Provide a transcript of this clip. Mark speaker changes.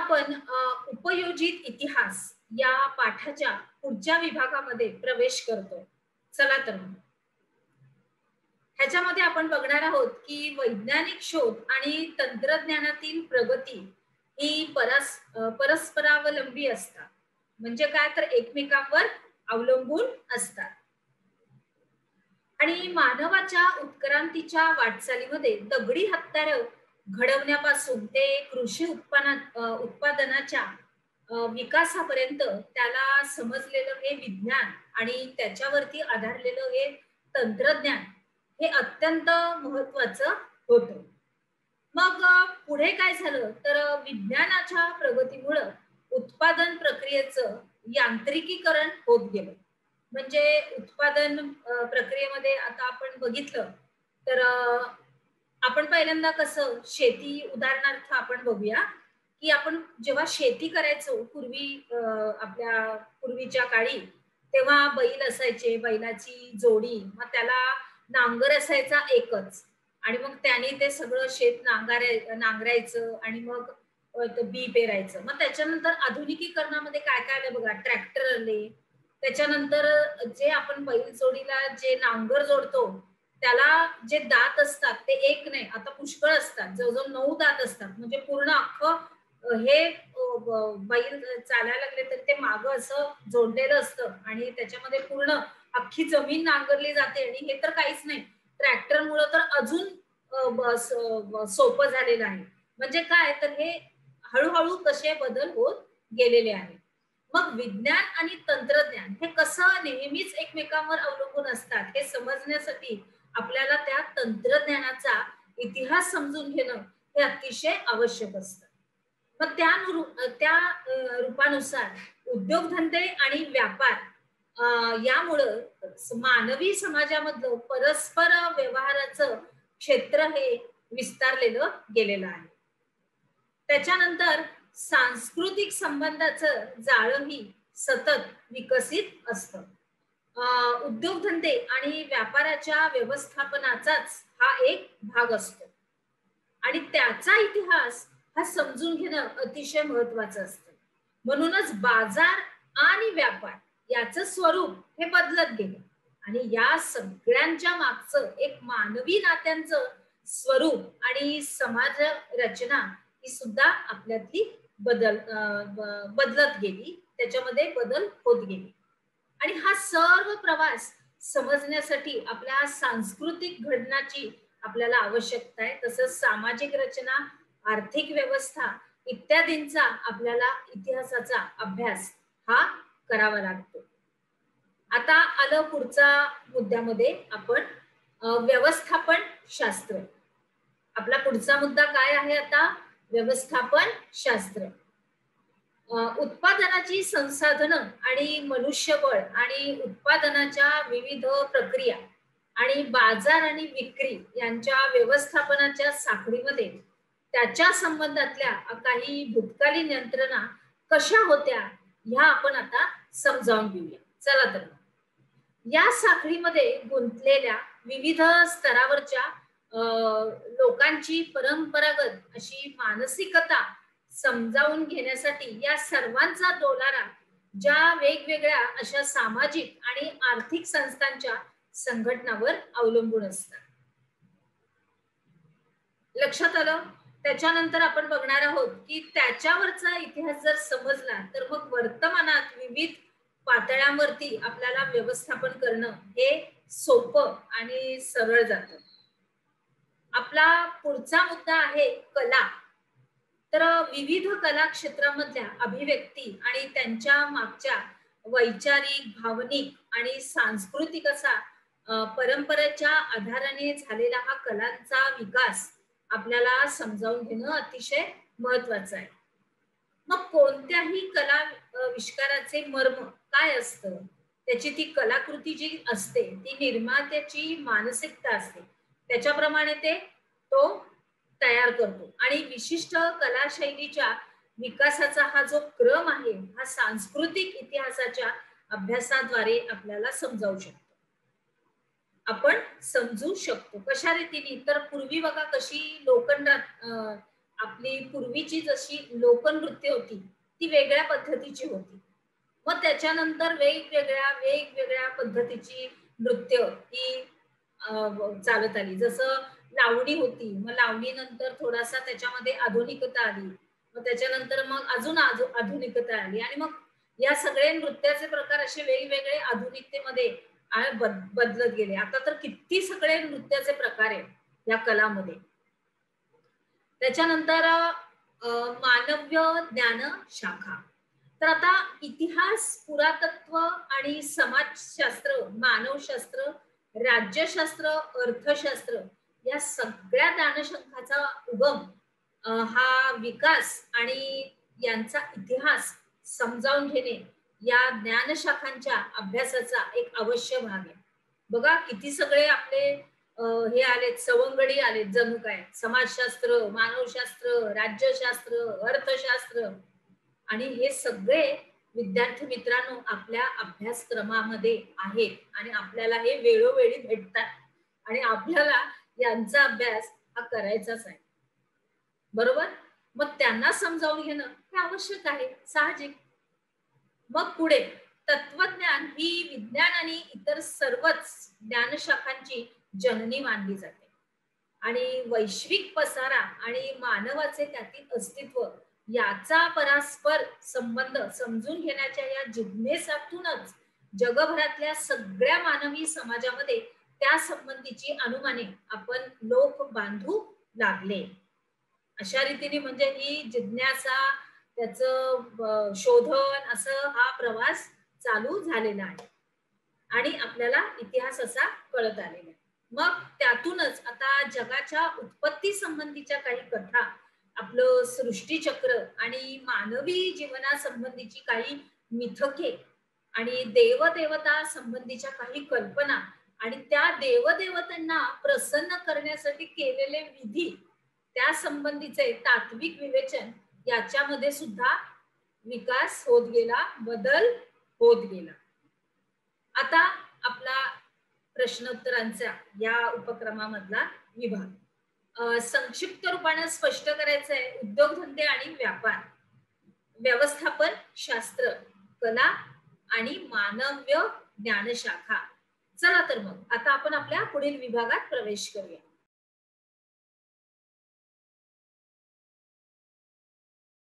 Speaker 1: आपण उपयोजित इतिहास या पाठाच्या पुढच्या विभागामध्ये प्रवेश करतो. चला तर मग ह्याच्यामध्ये आपण बघणार आहोत की वैज्ञानिक शोध आणि तंत्रज्ञानातील प्रगती ही परस्परावलंबी असतात. म्हणजे काय तर एकमेकांवर अवलंबून असतात. आणि मानवाच्या उत्क्रांतीच्या वाटचालीमध्ये दगडी हत्यारं घडवण्यापासून ते कृषी उत्पादनाच्या विकासापर्यंत त्याला समजलेलं हे विज्ञान आणि त्याच्यावरती आधारलेलं हे तंत्रज्ञान हे अत्यंत महत्वाचं होतं. मग पुढे काय झालं तर विज्ञानाच्या प्रगतीमुळे उत्पादन प्रक्रियेचं यांत्रिकीकरण होत गेलं. म्हणजे उत्पादन प्रक्रियेमध्ये आता आपण बघितलं तर आपण पहिल्यांदा कसं शेती उदाहरणार्थ आपण बघूया की आपण जेव्हा शेती करायचो पूर्वी आपल्या पूर्वीच्या काळी तेव्हा बैल असायचे, बैलाची जोडी, मग त्याला नांगर असायचा एकच आणि मग त्याने ते सगळं शेत नांगरायचं आणि मग ते बी पेरायचं. मग त्याच्यानंतर आधुनिकीकरणामध्ये काय काय आलं बघा, ट्रॅक्टर आले. त्याच्यानंतर जे आपण बैल जोडीला जे नांगर जोडतो त्याला जे दात असतात ते एक नाही, आता पुष्कळ असतात, जवळजवळ 9 दात असतात. म्हणजे पूर्ण अख्खं हे बैल चालायला लागले तर ते मागं असं जोडलेलं असतं आणि त्याच्यामध्ये पूर्ण अख्खी जमीन नांगरली जाते. आणि हे तर काहीच नाही, ट्रॅक्टरमुळे तर अजून सोपं झालेलं आहे. म्हणजे काय तर हे हळूहळू कसे बदल होत गेलेले आहेत. मग विज्ञान आणि तंत्रज्ञान हे कसं नेहमीच एकमेकांवर अवलंबून असतात हे समजण्यासाठी आपल्याला त्या तंत्रज्ञानाचा इतिहास समजून घेणं हे अतिशय आवश्यक असतं. मग त्या रूपानुसार उद्योगधंदे आणि व्यापार यामुळं मानवी समाजामधलं परस्पर व्यवहाराचं क्षेत्र हे विस्तारलेलं गेलेलं आहे. त्याच्यानंतर सांस्कृतिक संबंधाचं जाळंही सतत विकसित असतं. उद्योगधंदे आणि व्यापाराच्या व्यवस्थापनाचाच हा एक भाग असतो आणि त्याचा इतिहास हा समजून घेणं अतिशय महत्वाचं असतं. म्हणूनच बाजार आणि व्यापार याचं स्वरूप हे बदलत गेलं आणि या सगळ्यांच्या मागचं एक मानवी नात्यांचं स्वरूप आणि समाज रचना ही सुद्धा आपल्यातली बदलत गेली, त्याच्यामध्ये बदल होत गेले. आणि हा सर्व प्रवास समजण्यासाठी आपल्या सांस्कृतिक घडनाची आपल्याला आवश्यकता आहे. तसंच सामाजिक रचना, आर्थिक व्यवस्था इत्यादींचा आपल्याला इतिहासाचा अभ्यास हा करावा लागतो. आता आलं पुढचा मुद्द्यामध्ये आपण व्यवस्थापन शास्त्र. आपला पुढचा मुद्दा काय आहे आता? व्यवस्थापन शास्त्र. उत्पादनाची संसाधनं आणि मनुष्यबळ आणि उत्पादनाच्या विविध प्रक्रिया आणि बाजार आणि विक्री यांच्या व्यवस्थापनाच्या साखळीमध्ये त्याच्या संबंधातल्या काही भूतकालीन यंत्रणा कशा होत्या ह्या आपण आता समजावून घेऊया. चला तर या साखळीमध्ये गुंतलेल्या विविध स्तरावरच्या लोकांची परंपरागत अशी मानसिकता समजावून घेण्यासाठी या सर्वांचा डोलारा ज्या वेगवेगळ्या अशा सामाजिक आणि आर्थिक संस्थांच्या संघटनावर अवलंबून असतात. लक्षात आलं? त्याच्यानंतर आपण बघणार आहोत की त्याच्यावरचा इतिहास जर समजला तर मग वर्तमानात विविध पातळ्यांवरती आपल्याला व्यवस्थापन करणं हे सोपं आणि सरळ जातं. आपला पुढचा मुद्दा आहे कला. तर विविध कला क्षेत्रामधल्या अभिव्यक्ती आणि त्यांच्या मागच्या वैचारिक, भावनिक आणि सांस्कृतिक असा परंपरेच्या आधाराने झालेला हा कलांचा विकास आपल्याला समजावून घेणं अतिशय महत्वाचं आहे. मग कोणत्याही कला आविष्काराचे मर्म काय असतं, त्याची ती कलाकृती जी असते ती निर्मात्याची मानसिकता असते, त्याच्याप्रमाणे तो तयार करतो. आणि विशिष्ट कलाशैलीच्या विकासाचा हा जो क्रम आहे हा सांस्कृतिक इतिहासाच्या अभ्यासाद्वारे आपल्याला समजावू शकतो, आपण समजू शकतो. कशा रीतीने तर पूर्वी बघा कशी लोखंडात आपली पूर्वीची जशी लोकनृत्य होती ती वेगळ्या पद्धतीची होती. मग त्याच्यानंतर वेगवेगळ्या पद्धतीची नृत्य ही चालत आली. जसं लावणी होती, मग लावणी नंतर थोडासा त्याच्यामध्ये आधुनिकता आली, मग त्याच्यानंतर मग अजून आधुनिकता आली आणि मग या सगळे नृत्याचे प्रकार असे वेगवेगळे आधुनिकतेमध्ये बदलत गेले. आता तर किती सगळे नृत्याचे प्रकार आहेत या कलामध्ये. त्याच्यानंतर मानव्य ज्ञान शाखा. तर आता इतिहास, पुरातत्व आणि समाजशास्त्र, मानवशास्त्र, राज्यशास्त्र, अर्थशास्त्र या सगळ्या ज्ञानशाखांचा उगम, हा विकास आणि यांचा इतिहास समजावून घेणे या ज्ञानशाखांच्या अभ्यासाचा एक अवश्य भाग आहे. बघा किती सगळे आपले हे आलेत, सवंगडी आलेत जणू काय. समाजशास्त्र, मानवशास्त्र, राज्यशास्त्र, अर्थशास्त्र आणि हे सगळे विद्यार्थी मित्रांनो आपल्या अभ्यासक्रमामध्ये आहेत आणि आपल्याला हे वेळोवेळी भेटतात आणि आपल्याला यांचा अभ्यास हा करायचाच आहे. बरोबर? मग त्यांना समजावून घेणं हे आवश्यक आहे, साहजिक. मग पुढे तत्वज्ञान ही विज्ञान आणि इतर सर्वच ज्ञानशाखांची जननी मानली जाते आणि वैश्विक पसारा आणि मानवाचे त्यातील अस्तित्व याचा परस्पर संबंध समजून घेण्याच्या या जिज्ञेसातूनच जगभरातल्या सगळ्या मानवी समाजामध्ये त्या संबंधीची अनुमाने आपण लोक बांधू लागले. अशा रीतीने म्हणजे ही जिज्ञासा, त्याचं शोधन, असं हा प्रवास चालू झालेला आहे आणि आपल्याला इतिहास असा कळत आलेला आहे. मग त्यातूनच आता जगाच्या उत्पत्ती संबंधीच्या काही कथा, आपलं सृष्टीचक्र आणि मानवी जीवनासंबंधीची काही मिथके आणि देवदेवता संबंधीच्या काही कल्पना आणि त्या देवदेवतांना प्रसन्न करण्यासाठी केलेले विधी, त्या संबंधीचे तात्विक विवेचन याच्यामध्ये सुद्धा विकास होत गेला, बदल होत गेला. आता आपला प्रश्नोत्तरांचा या उपक्रमामधला विभाग संक्षिप्त रूपाने स्पष्ट करायचं आहे. उद्योगधंदे आणि व्यापार, व्यवस्थापन शास्त्र, कला आणि मानव्य ज्ञानशाखा. चला तर मग आता आपण आपल्या पुढील विभागात प्रवेश करूया.